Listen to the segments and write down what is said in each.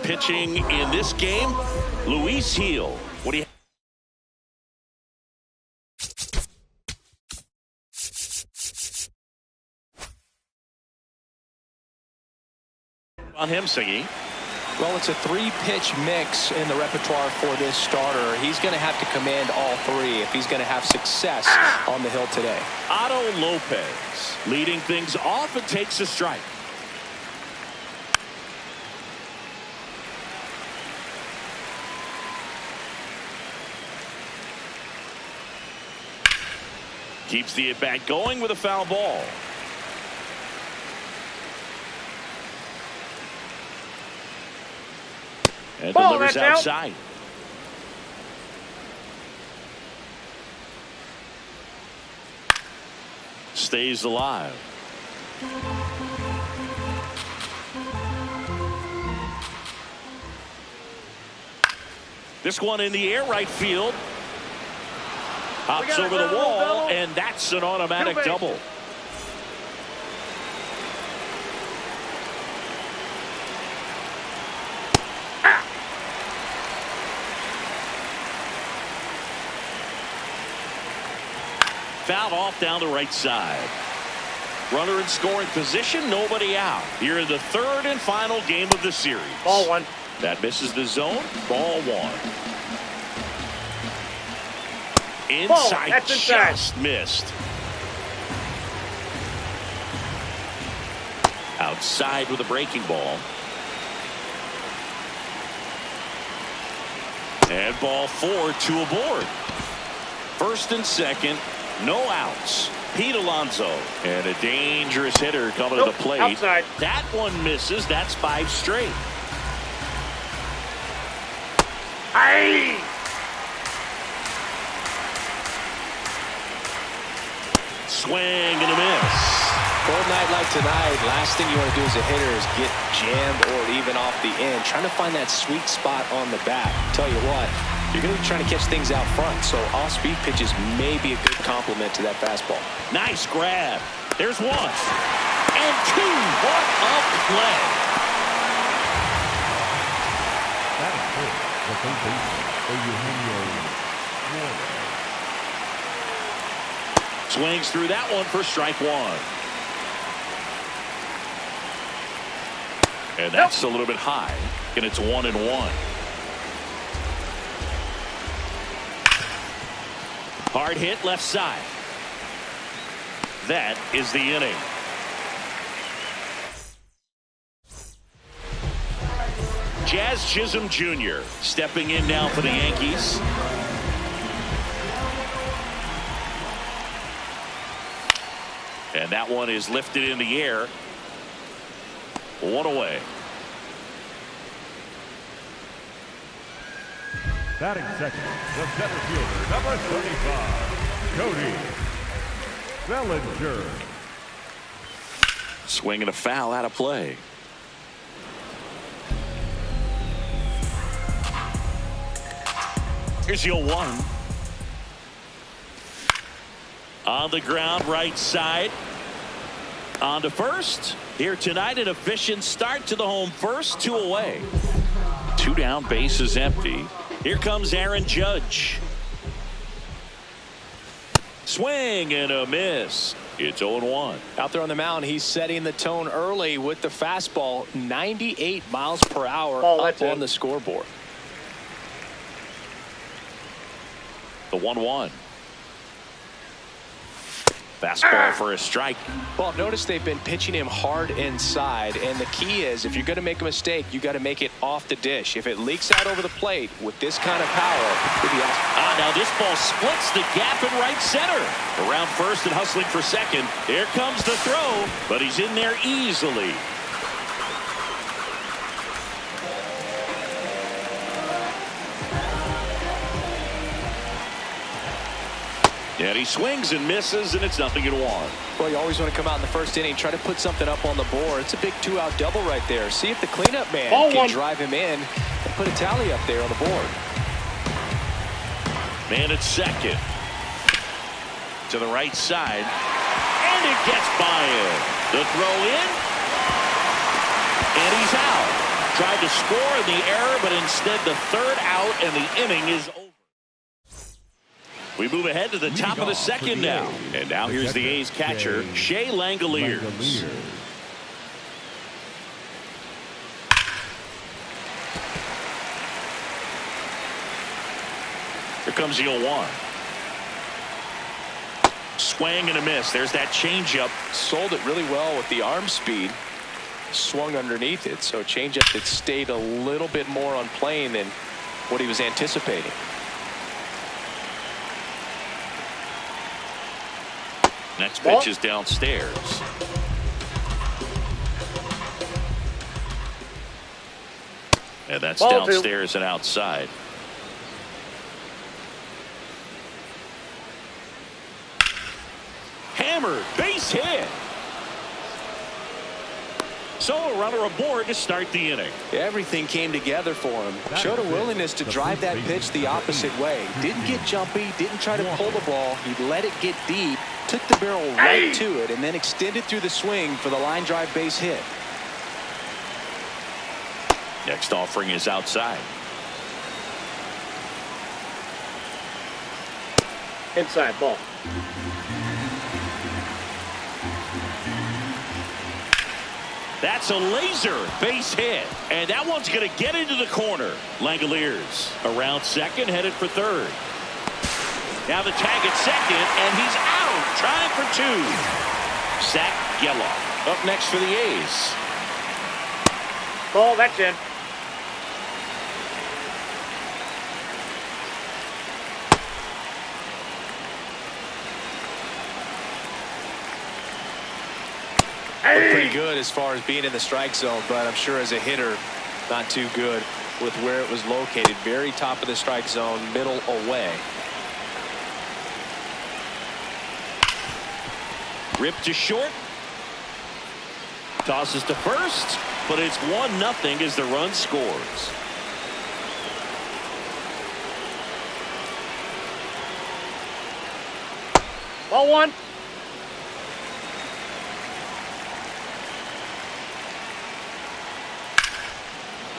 pitching in this game, Luis Gil. What do you on him, Siggy? Well, it's a three-pitch mix in the repertoire for this starter. He's going to have to command all three if he's going to have success on the hill today. Otto Lopez leading things off and takes a strike. Keeps the at-bat going with a foul ball. And delivers outside. Stays alive. This one in the air, right field. Hops over the wall, and that's an automatic double. Fouled off down the right side. Runner in scoring position, nobody out. Here in the third and final game of the series. Ball one. That misses the zone. Ball one. Inside, that's inside. just missed. Outside with a breaking ball. And ball four, two aboard. First and second. No outs. Pete Alonso. And a dangerous hitter coming to the plate. Outside. That one misses. That's 5 straight. Aye. Swing and a miss. Cold night like tonight, last thing you want to do as a hitter is get jammed or even off the end. Trying to find that sweet spot on the bat. Tell you what, you're going to be trying to catch things out front, so off-speed pitches may be a good complement to that fastball. Nice grab. There's one. And two. What a play. That is good. The third baseman, Eugenio Suarez. Swings through that one for strike one. And that's a little bit high. And it's 1-1. Hard hit left side. That is the inning. Jazz Chisholm Jr. stepping in now for the Yankees. And that one is lifted in the air. One away. Batting second, the center fielder, number 35, Cody Bellinger. Swinging a foul out of play. Here's your one. On the ground, right side. On to first. Here tonight, an efficient start to the home first, 2 away. 2 down, bases empty. Here comes Aaron Judge. Swing and a miss. It's 0-1. Out there on the mound, he's setting the tone early with the fastball. 98 miles per hour up on the scoreboard. The 1-1. Fastball for a strike. Well, notice they've been pitching him hard inside, and the key is if you're going to make a mistake, you got to make it off the dish. If it leaks out over the plate with this kind of power, now this ball splits the gap in right center. Around first and hustling for second. Here comes the throw, but he's in there easily. And he swings and misses, and it's 0-1. Well, you always want to come out in the first inning, try to put something up on the board. It's a big 2-out double right there. See if the cleanup man can drive him in and put a tally up there on the board. Man at second. To the right side. And it gets by him. The throw in. And he's out. Tried to score in the error, but instead the third out and the inning is over. We move ahead to the top of the second now. And now here's the A's catcher, Shea Langoliers. Here comes the 0-1. Swing and a miss. There's that changeup. Sold it really well with the arm speed. Swung underneath it. So changeup that stayed a little bit more on plane than what he was anticipating. Next pitch is downstairs. And that's downstairs and outside. Hammered, base hit. So a runner aboard to start the inning. Everything came together for him. Showed a willingness to drive that pitch the opposite way. Didn't get jumpy, didn't try to pull the ball. He let it get deep, took the barrel right to it, and then extended through the swing for the line drive base hit. Next offering is outside. Inside ball. That's a laser base hit. And that one's going to get into the corner. Langoliers around second, headed for third. Now the tag at second, and he's out. Trying for two. Zach Geloff up next for the A's. Ball, that's in. Pretty good as far as being in the strike zone, but I'm sure as a hitter, not too good with where it was located. Very top of the strike zone, middle away. Ripped to short. Tosses to first, but it's 1-0 as the run scores. Ball one.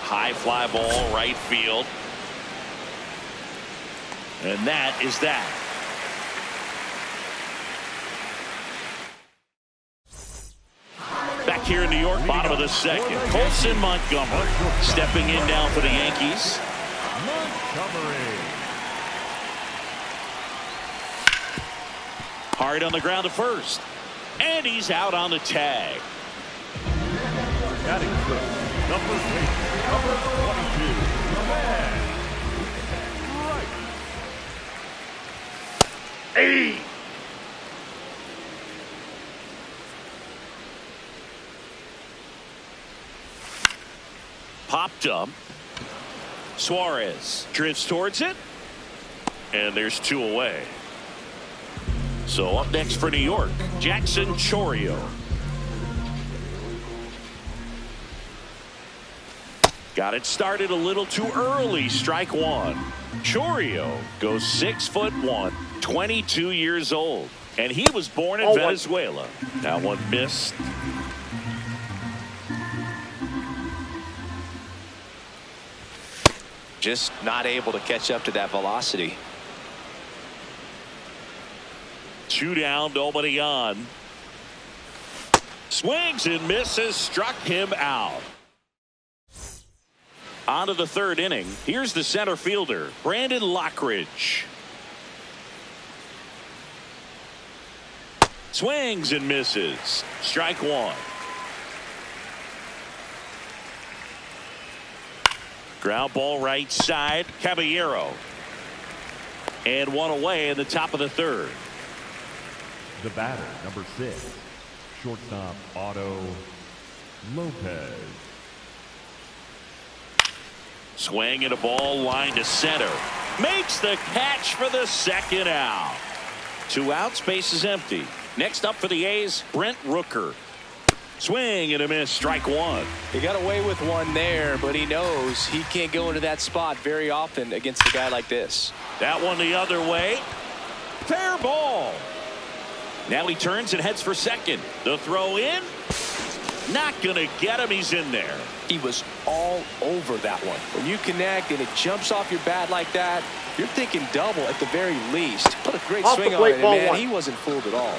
High fly ball, right field. And that is that. Back here in New York, bottom of the second. Colson Montgomery stepping in down for the Yankees. Montgomery. Hard on the ground to first. And he's out on the tag. Batting first, number 22, the man. Right. Hey. Popped up. Suarez drifts towards it. And there's two away. So up next for New York, Jackson Chourio. Got it started a little too early. Strike one. Chourio goes 6'1", 22 years old. And he was born in Venezuela. That one missed. Just not able to catch up to that velocity. Two down, nobody on. Swings and misses, struck him out. On to the third inning. Here's the center fielder, Brandon Lockridge. Swings and misses. Strike one. Ground ball right side, Caballero. And one away in the top of the third. The batter, number 6, shortstop Otto Lopez. Swing and a ball line to center. Makes the catch for the second out. 2 outs, base is empty. Next up for the A's, Brent Rooker. Swing and a miss, strike one. He got away with one there, but he knows he can't go into that spot very often against a guy like this. That one the other way. Fair ball. Now he turns and heads for second. The throw in. Not going to get him. He's in there. He was all over that one. When you connect and it jumps off your bat like that, you're thinking double at the very least. Put a great swing on it, and man, he wasn't fooled at all.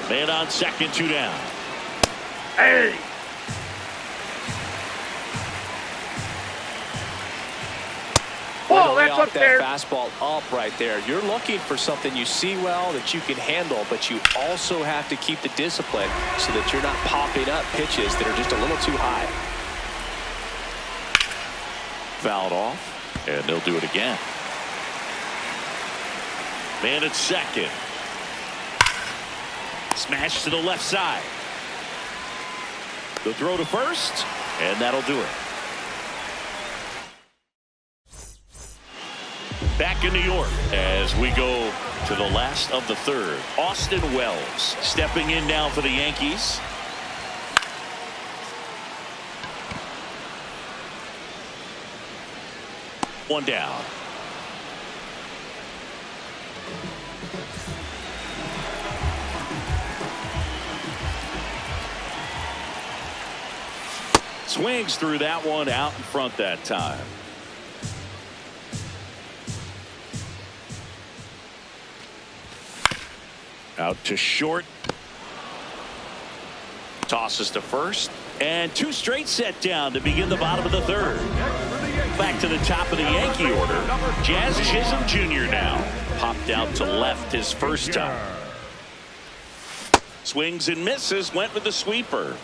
Man on second, 2 down. Hey! Oh, that's up there. That fastball up right there. You're looking for something you see well that you can handle, but you also have to keep the discipline so that you're not popping up pitches that are just a little too high. Fouled off, and they'll do it again. Man at second. Smash to the left side. The throw to first, and that'll do it. Back in New York as we go to the last of the third. Austin Wells stepping in now for the Yankees. One down. Swings through that one out in front that time. Out to short. Tosses to first. And 2 straight set down to begin the bottom of the third. Back to the top of the Yankee order. Jazz Chisholm Jr. now. Popped out to left his first time. Swings and misses. Went with the sweeper.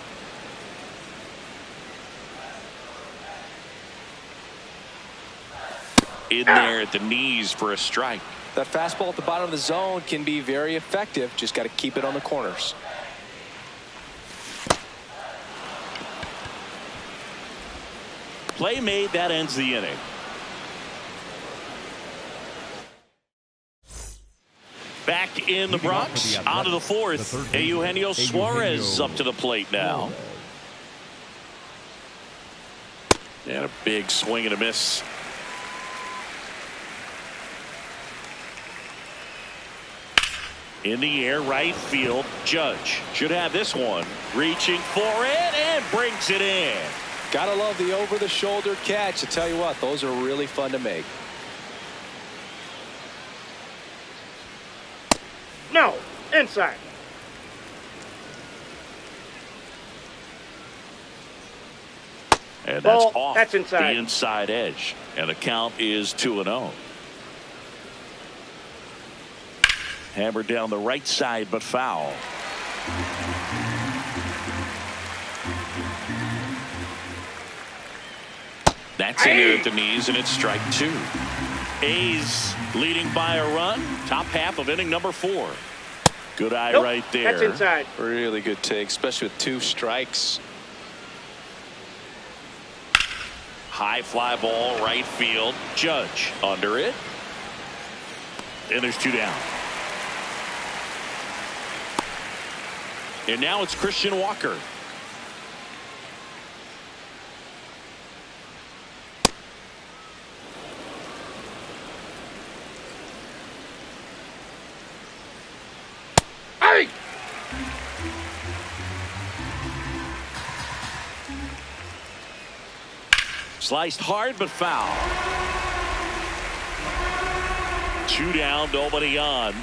In there at the knees for a strike. That fastball at the bottom of the zone can be very effective. Just got to keep it on the corners. Play made. That ends the inning. Back in the Bronx. On to the fourth. Eugenio Suarez up to the plate now. And a big swing and a miss. In the air, right field. Judge should have this one. Reaching for it and brings it in. Gotta love the over-the-shoulder catch. I tell you what, those are really fun to make. No, inside. And that's Ball, off that's inside. the inside edge. And the count is 2-0. Hammered down the right side, but foul. That's in there at the knees, and it's strike 2. A's leading by a run. Top half of inning number 4. Good eye right there. That's inside. Really good take, especially with 2 strikes. High fly ball, right field. Judge under it. And there's 2 down. And now it's Christian Walker. Hey! Sliced hard but foul. 2 down, nobody on.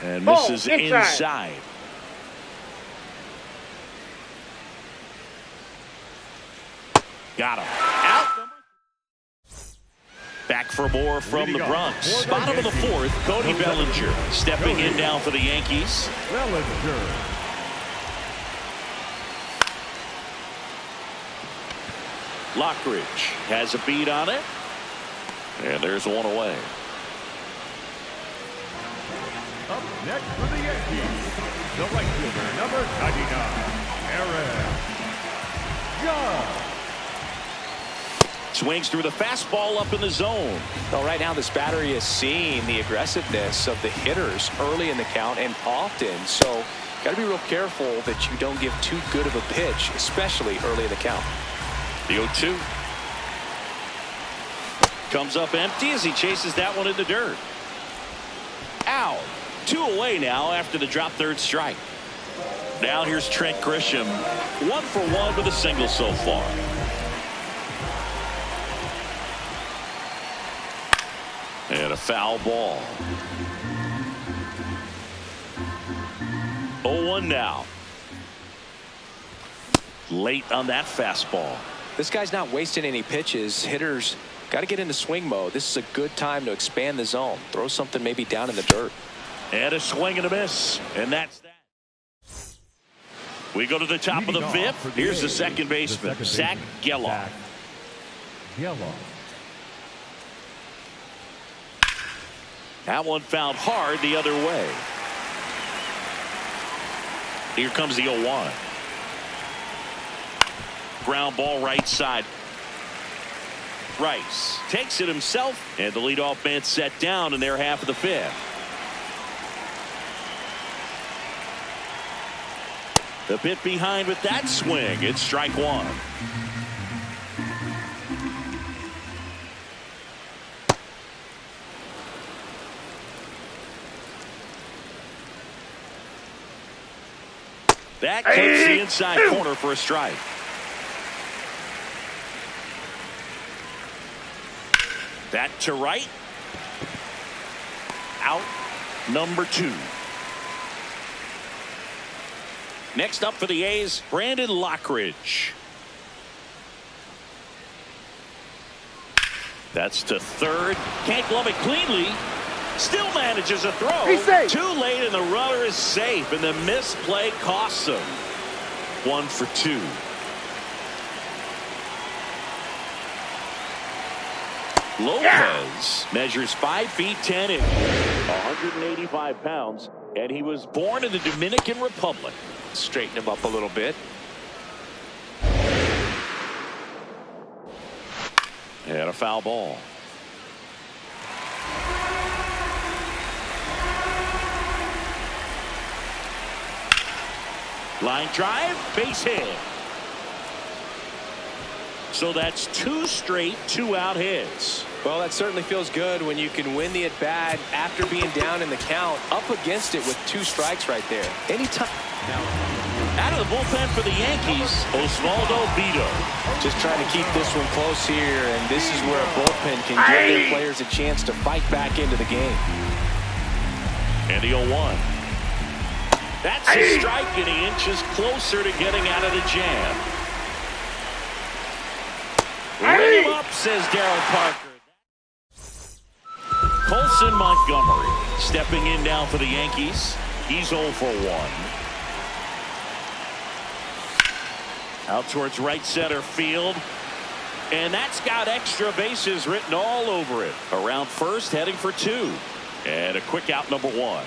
And misses inside. Got him. Out. Back for more from the Bronx. Bottom of the fourth, Cody Bellinger stepping in now for the Yankees. Bellinger. Lockridge has a beat on it. And there's one away. Up next for the Yankees, the right fielder, number 99, Aaron Judge. Swings through the fastball up in the zone. Well, right now this battery is seeing the aggressiveness of the hitters early in the count and often. So got to be real careful that you don't give too good of a pitch, especially early in the count. The 0-2. Comes up empty as he chases that one in the dirt. Out. 2 away now after the drop third strike. Now here's Trent Grisham, 1 for 1 with a single so far. And a foul ball. 0-1 now. Late on that fastball. This guy's not wasting any pitches. Hitters got to get into swing mode. This is a good time to expand the zone. Throw something maybe down in the dirt. And a swing and a miss. And that's that. We go to the top of the fifth. Here's the second baseman, Zach Geloff. That one found hard the other way. Here comes the 0-1. Ground ball right side. Rice takes it himself, and the leadoff man set down in their half of the fifth. The bit behind with that swing. It's strike one. That clips the inside corner for a strike. That to right. Out number 2. Next up for the A's, Brandon Lockridge. That's to third. Can't glove it cleanly. Still manages a throw. He's safe. Too late, and the runner is safe, and the misplay costs him. 1 for 2. Lopez measures 5 feet 10 inches, 185 pounds, and he was born in the Dominican Republic. Straighten him up a little bit. And a foul ball. Line drive, base hit. So that's 2 straight 2-out hits. Well, that certainly feels good when you can win the at-bat after being down in the count, up against it with 2 strikes right there. Anytime. Out of the bullpen for the Yankees, Osvaldo Vito. Just trying to keep this one close here, and this is where a bullpen can give their players a chance to fight back into the game. And the 0-1. That's a strike, and he inches closer to getting out of the jam. Ring him up, says Darryl Parker. Colson Montgomery stepping in now for the Yankees. He's 0 for 1. Out towards right center field. And that's got extra bases written all over it. Around first, heading for 2. And a quick out, number 1.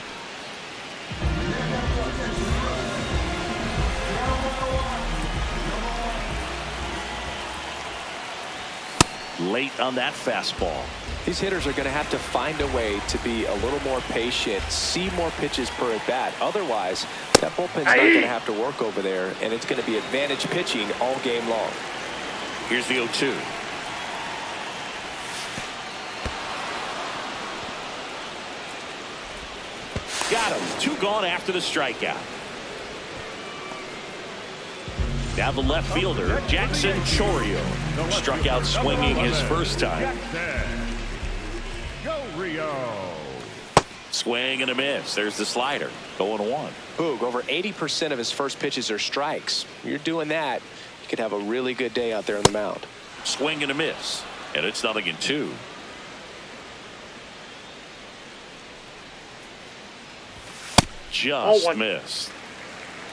Late on that fastball. These hitters are going to have to find a way to be a little more patient, see more pitches per at bat. Otherwise, that bullpen's not going to have to work over there, and it's going to be advantage pitching all game long. Here's the 0-2. Got him. 2 gone after the strikeout. Now the left fielder, Jackson Chourio, struck out swinging his first time. Go Rio. Swing and a miss. There's the slider. 0-1. Boog, over 80% of his first pitches are strikes. You're doing that, you could have a really good day out there on the mound. Swing and a miss. And it's 0-2. Just missed.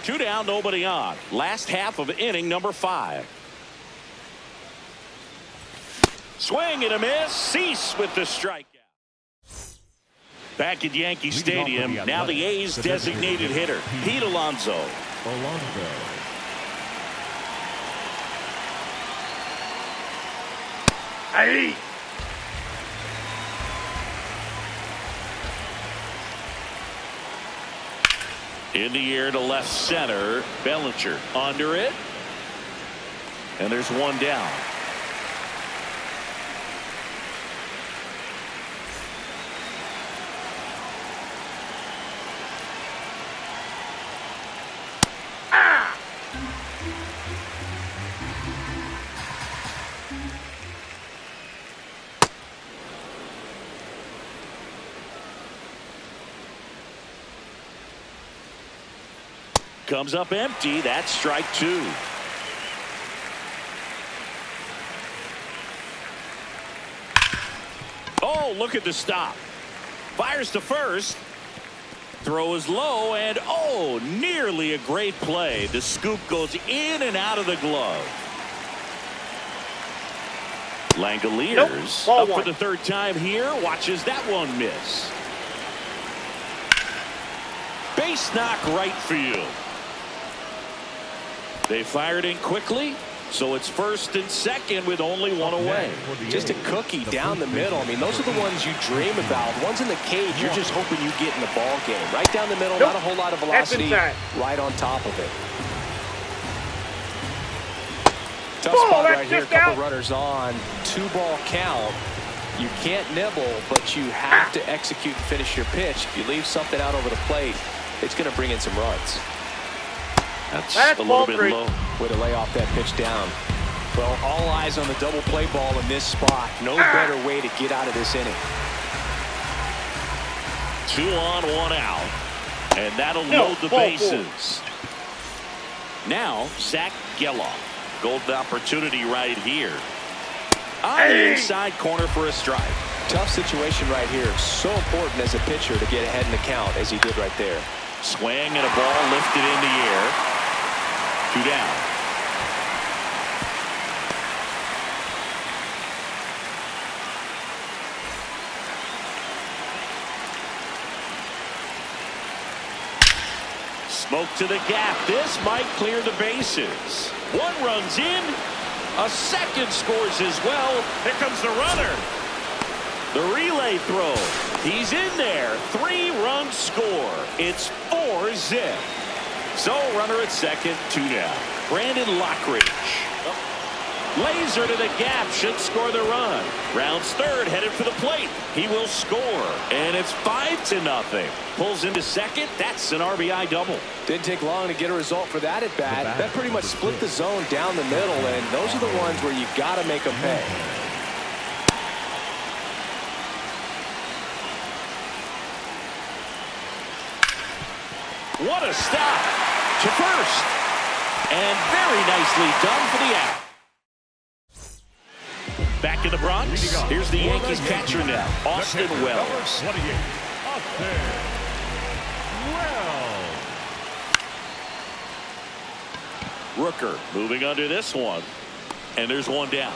2 down, nobody on. Last half of inning number 5. Swing and a miss. Cease with the strikeout. Back at Yankee Stadium, now the A's designated hitter, Pete Alonso. Hey! In the air to left center, Bellinger under it. And there's 1 down. comes up empty. That's strike two. Oh, look at the stop. Fires to first. Throw is low, and oh, nearly a great play. The scoop goes in and out of the glove. Langoliers up for the third time here. Watches that one miss. Base knock right field. They fired in quickly, so it's first and second with only one away. Just a cookie down the middle. I mean, those are the ones you dream about. Ones in the cage, you're just hoping you get in the ball game. Right down the middle, not a whole lot of velocity. Right on top of it. Tough spot right here. A couple runners on. 2-ball count. You can't nibble, but you have to execute and finish your pitch. If you leave something out over the plate, it's going to bring in some runs. That's a little bit low. Way to lay off that pitch down. Well, all eyes on the double play ball in this spot. No better way to get out of this inning. 2 on, 1 out. And that'll load the bases. Now, Zach Geloff. Golden opportunity right here. On the inside corner for a strike. Tough situation right here. So important as a pitcher to get ahead in the count as he did right there. Swing and a ball lifted in the air. 2 down. Smoke to the gap. This might clear the bases. 1 runs in. A second scores as well. Here comes the runner. The relay throw. He's in there. 3-run score. It's 4-zip. So runner at second, 2 down. Brandon Lockridge. Laser to the gap. Should score the run. Rounds third. Headed for the plate. He will score. And it's 5-0. Pulls into second. That's an RBI double. Didn't take long to get a result for that at bat. That pretty much split the zone down the middle, and those are the ones where you got to make them pay. What a stop to first. And very nicely done for the out. Back in the Bronx. Here's the Yankees catcher now, Austin Wells. Rooker moving under this one. And there's 1 down.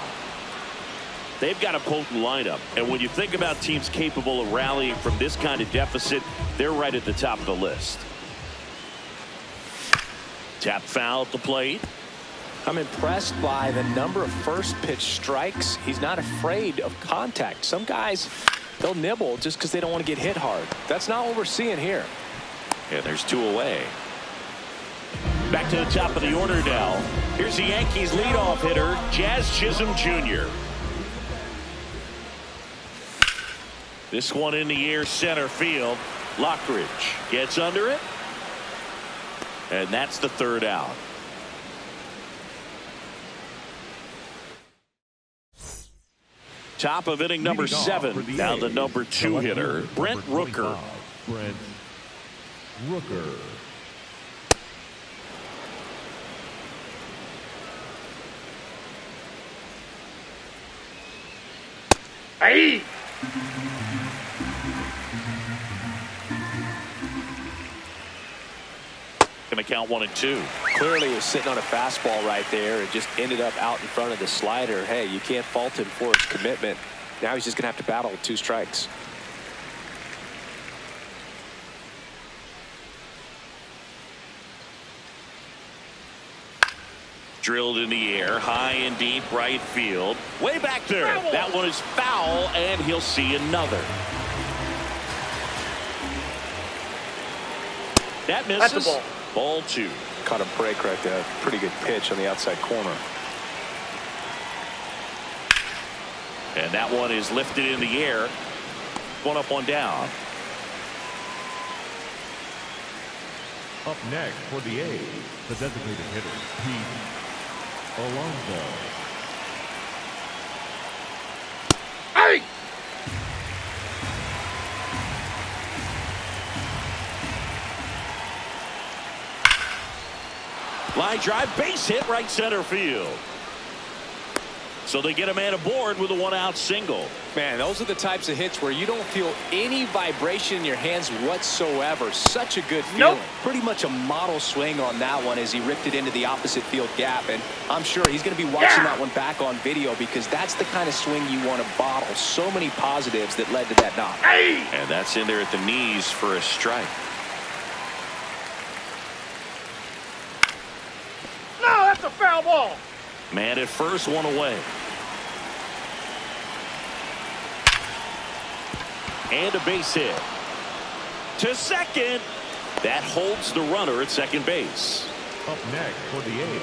They've got a potent lineup. And when you think about teams capable of rallying from this kind of deficit, they're right at the top of the list. Tap foul at the plate. I'm impressed by the number of first pitch strikes. He's not afraid of contact. Some guys, they'll nibble just because they don't want to get hit hard. That's not what we're seeing here. And there's 2 away. Back to the top of the order now. Here's the Yankees leadoff hitter, Jazz Chisholm Jr. This one in the air, center field. Lockridge gets under it. And that's the 3rd out. Top of inning number 7. Now the number 2 hitter, Brent Rooker. Brent Rooker. Hey! Going to count 1 and 2. Clearly he was sitting on a fastball right there and just ended up out in front of the slider. Hey, you can't fault him for his commitment. Now he's just going to have to battle with 2 strikes. Drilled in the air, high and deep right field. Way back there. That one is foul, and he'll see another. That misses. That's a ball. Ball 2. Caught a break right there. Pretty good pitch on the outside corner. And that one is lifted in the air. 1 up, 1 down. Up next for the A's, the designated hitter, Pete Alonso. Hey! Line drive, base hit, right center field. So they get a man aboard with a one-out single. Man, those are the types of hits where you don't feel any vibration in your hands whatsoever. Such a good feeling. Nope. Pretty much a model swing on that one as he ripped it into the opposite field gap. And I'm sure he's going to be watching that one back on video because that's the kind of swing you want to bottle. So many positives that led to that knock. Hey! And that's in there at the knees for a strike. No, that's a foul ball. Man at first, one away. And a base hit. To second. That holds the runner at second base. Up next for the A's,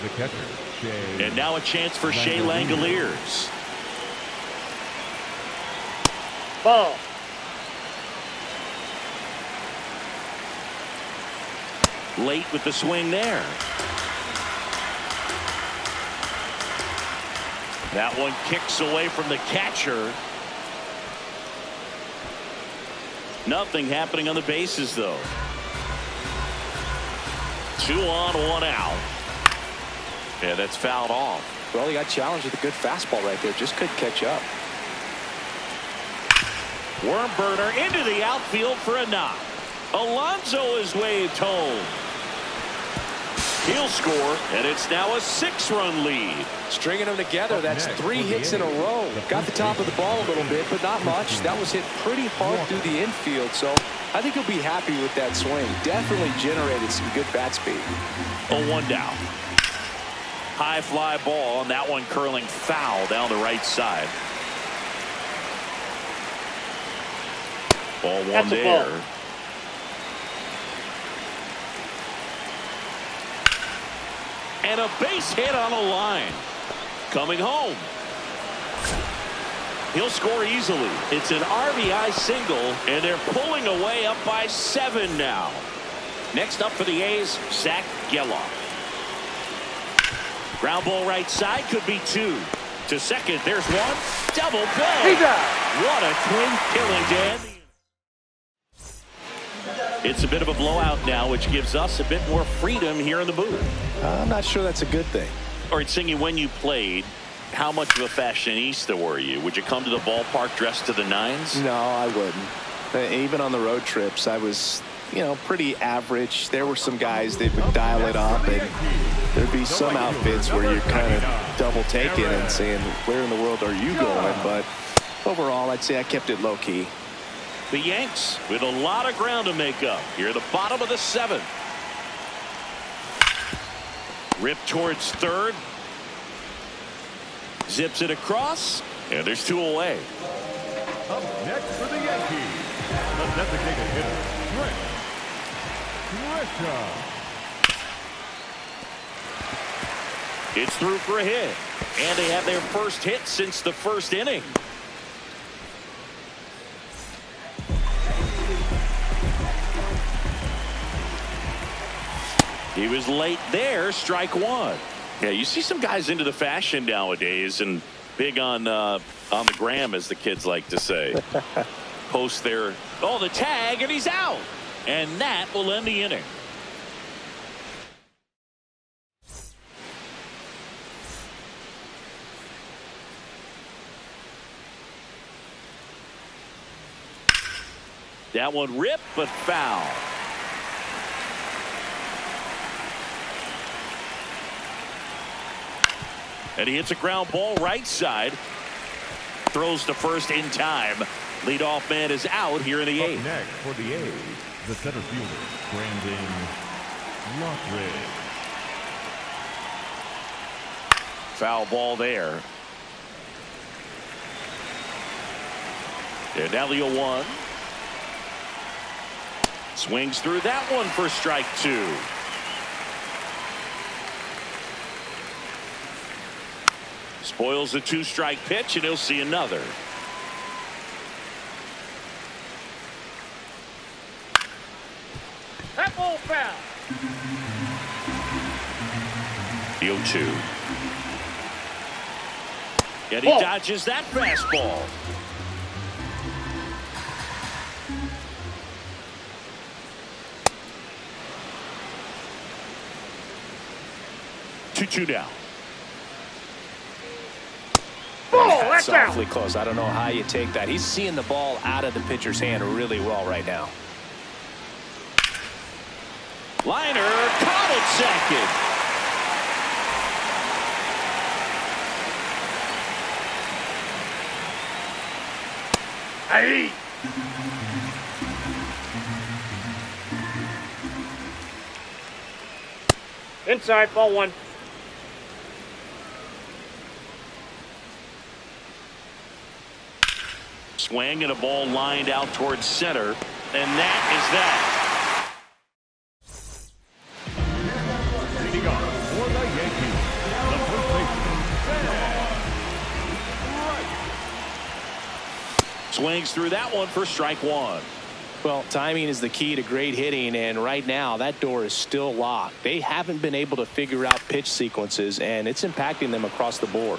the catcher, Shea. And now a chance for Shea Langoliers. Ball. Late with the swing there. That one kicks away from the catcher. Nothing happening on the bases, though. 2 on, 1 out. Yeah, that's fouled off. Well, he got challenged with a good fastball right there. Just couldn't catch up. Worm burner into the outfield for a knock. Alonso is waved home. He'll score, and it's now a 6-run lead. Stringing them together, that's 3 hits in a row. Got the top of the ball a little bit, but not much. That was hit pretty hard through the infield, so I think he'll be happy with that swing. Definitely generated some good bat speed. 0-1 down. High fly ball, and that one curling foul down the right side. Ball 1 there. Ball. And a base hit on a line. Coming home. He'll score easily. It's an RBI single, and they're pulling away up by 7 now. Next up for the A's, Zach Geloff. Ground ball right side, could be 2. To second, there's 1. Double play. He's out. What a twin killing, Dan. It's a bit of a blowout now, which gives us a bit more freedom here in the booth. I'm not sure that's a good thing. All right, Singy, when you played, how much of a fashionista were you? Would you come to the ballpark dressed to the nines? No, I wouldn't. Even on the road trips, I was, pretty average. There were some guys that would dial it up, and there'd be some outfits where you're kind of double taking and saying, where in the world are you going? But overall, I'd say I kept it low key. The Yanks with a lot of ground to make up here at the bottom of the 7th. Rip towards third. Zips it across, and there's 2 away. Up next for the Yankees, the designated hitter, Trent Grisham. It's through for a hit, and they have their first hit since the first inning. He was late there, strike 1. Yeah, you see some guys into the fashion nowadays and big on the gram, as the kids like to say. Post their, the tag, and he's out. And that will end the inning. That one ripped, but foul. And he hits a ground ball right side. Throws to first in time. Leadoff man is out here in the 8th. Up next for the A's, the center fielder, Brandon Lockridge. Foul ball there. And now the 0-1. Swings through that one for strike 2. Spoils the 2-strike pitch, and he'll see another. That ball foul. The 0-2. And he dodges that fastball. 2-2 now. That's out. Awfully close. I don't know how you take that. He's seeing the ball out of the pitcher's hand really well right now. Liner caught at second. Hey. Inside, ball one. Swing and a ball lined out towards center, and that is that. Leading off for the Yankees, the first baseman, Swings through that one for strike one. Well, timing is the key to great hitting, and right now that door is still locked. They haven't been able to figure out pitch sequences, and it's impacting them across the board.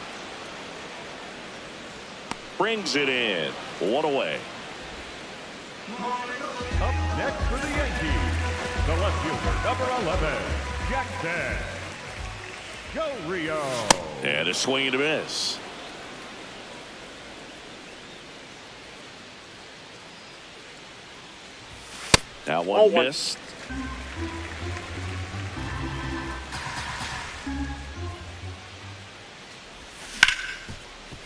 Brings it in. One away. Up next for the Yankees, the left fielder, number 11, Jackson. Go Rio. And a swing and a miss. Now one missed.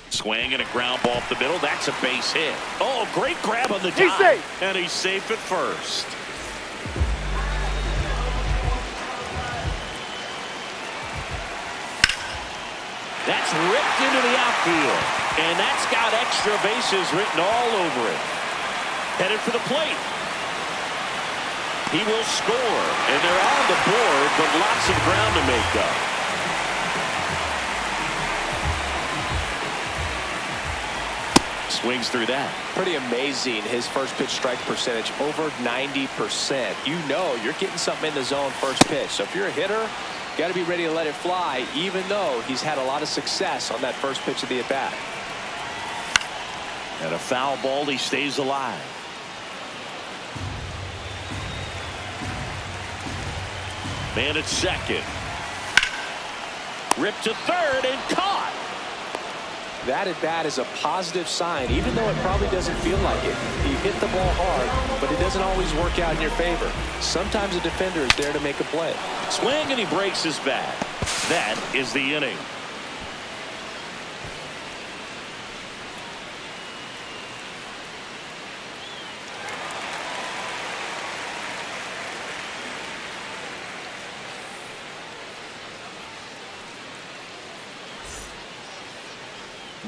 Swing and a ground ball up the middle. That's a base hit. Oh, great grab on the He's dive. safe. And he's safe at first. That's ripped into the outfield. And that's got extra bases written all over it. Headed for the plate. He will score. And they're on the board, but lots of ground to make up. Swings through that. Pretty amazing. His first pitch strike percentage over 90%. You know you're getting something in the zone first pitch. So if you're a hitter, you got to be ready to let it fly, even though he's had a lot of success on that first pitch of the at bat. And a foul ball, he stays alive. Man at second. Ripped to third and caught. That at bat is a positive sign, even though it probably doesn't feel like it. He hit the ball hard, but it doesn't always work out in your favor. Sometimes a defender is there to make a play. Swing and he breaks his bat. That is the inning.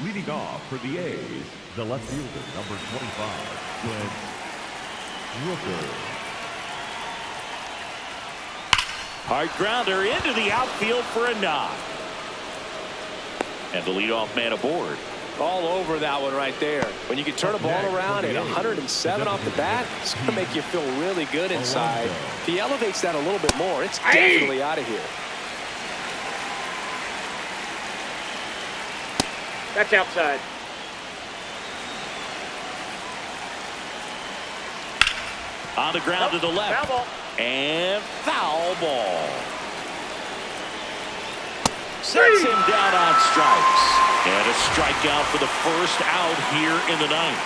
leading off for the A's, the left fielder, number 25, Glenn Rooker. Hard grounder into the outfield for a knock. And the leadoff man aboard. All over that one right there. When you can turn a ball around at 107 off the bat, it's going to make you feel really good inside. If he elevates that a little bit more, it's definitely out of here. That's outside. On the ground to the left. Foul ball. And foul ball. Sets him down on strikes. And a strikeout for the first out here in the ninth.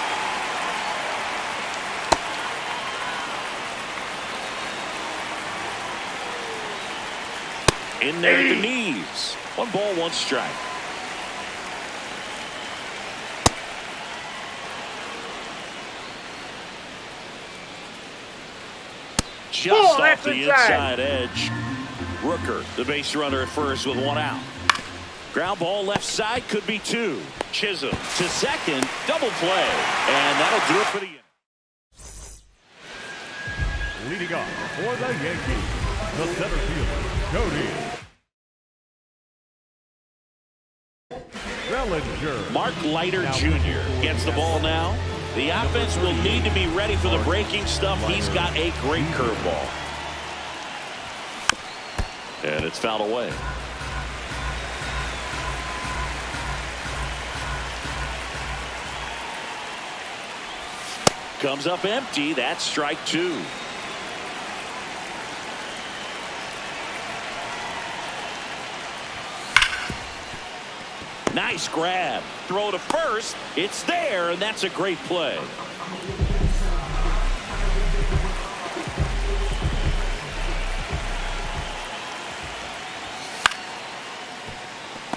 In there at the knees. 1 ball, 1 strike. Just off the inside edge. Rooker, the base runner at first with 1 out. Ground ball left side, could be 2. Chisholm to second, double play. And that'll do it for the inning. Leading off for the Yankees, the center fielder, Cody Bellinger. Mark Leiter Jr. gets the ball now. The offense will need to be ready for the breaking stuff. He's got a great curveball. And it's fouled away. Comes up empty. That's strike 2. Nice grab. Throw to first. It's there, and that's a great play.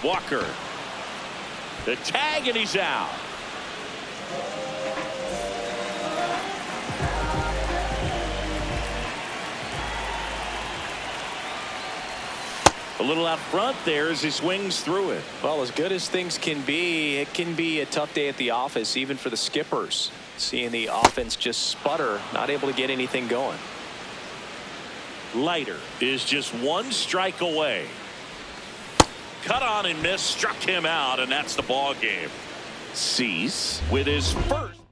Walker. The tag, and he's out. A little out front there as he swings through it. Well, as good as things can be, it can be a tough day at the office, even for the skippers. Seeing the offense just sputter, not able to get anything going. Leiter is just one strike away. Cut on and miss, struck him out, and that's the ball game. Cease with his first.